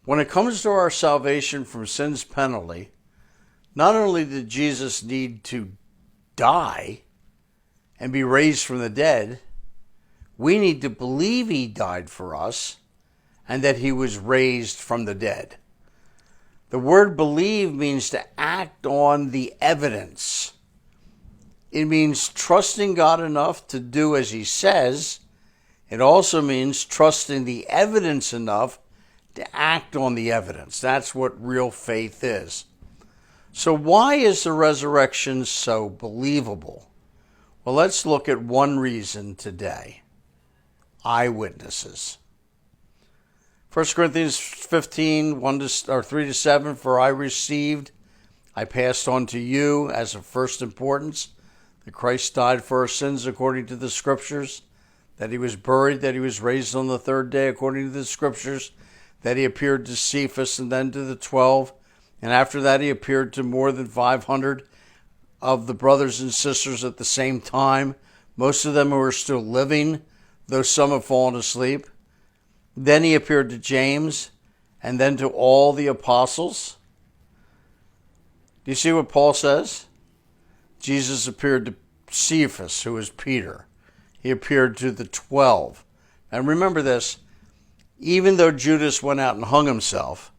When it comes to our salvation from sin's penalty, not only did Jesus need to die and be raised from the dead, we need to believe he died for us and that he was raised from the dead. The word believe means to act on the evidence. It means trusting God enough to do as he says. It also means trusting the evidence enough to act on the evidence. That's what real faith is. So why is the resurrection so believable? Well, let's look at one reason today. Eyewitnesses. 1 Corinthians 15, 3-7, for I received, I passed on to you as of first importance, that Christ died for our sins according to the Scriptures, that he was buried, that he was raised on the third day according to the Scriptures, that he appeared to Cephas and then to the 12, and after that he appeared to more than 500 of the brothers and sisters at the same time, most of them who are still living, though some have fallen asleep. Then he appeared to James, and then to all the apostles. Do you see what Paul says? Jesus appeared to Cephas, who is Peter. He appeared to the 12. And remember this, even though Judas went out and hung himself,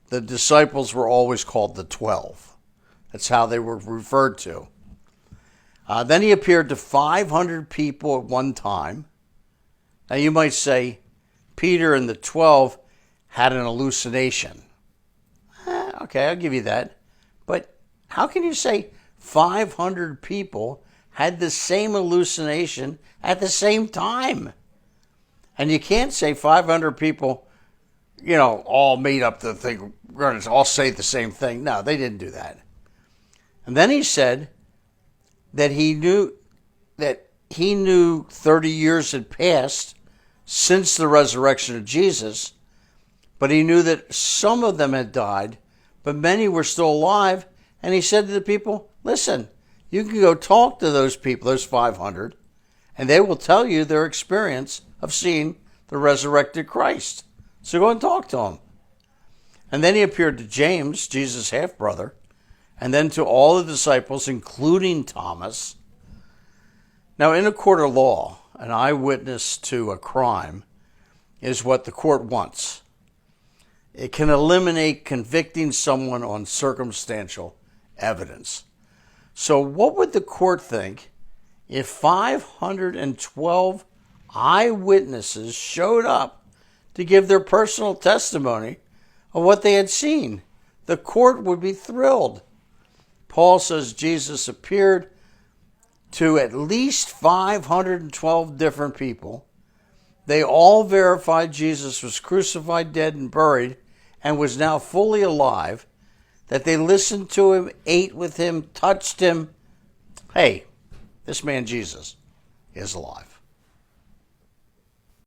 the disciples were always called the 12. That's how they were referred to. Then he appeared to 500 people at one time. Now you might say, Peter and the 12 had an hallucination. Okay, I'll give you that. But how can you say 500 people had the same hallucination at the same time? And you can't say 500 people, all made up the thing. We're going to all say the same thing. No, they didn't do that. And then he said that he knew 30 years had passed since the resurrection of Jesus, but he knew that some of them had died, but many were still alive. And he said to the people, listen, you can go talk to those people, those 500, and they will tell you their experience of seeing the resurrected Christ. So go and talk to them. And then he appeared to James, Jesus' half-brother, and then to all the disciples, including Thomas. Now, in a court of law, an eyewitness to a crime is what the court wants. It can eliminate convicting someone on circumstantial evidence. So what would the court think if 512 eyewitnesses showed up to give their personal testimony of what they had seen? The court would be thrilled. Paul says Jesus appeared to at least 512 different people. They all verified Jesus was crucified, dead, and buried, and was now fully alive, that they listened to him, ate with him, touched him. Hey, this man Jesus is alive.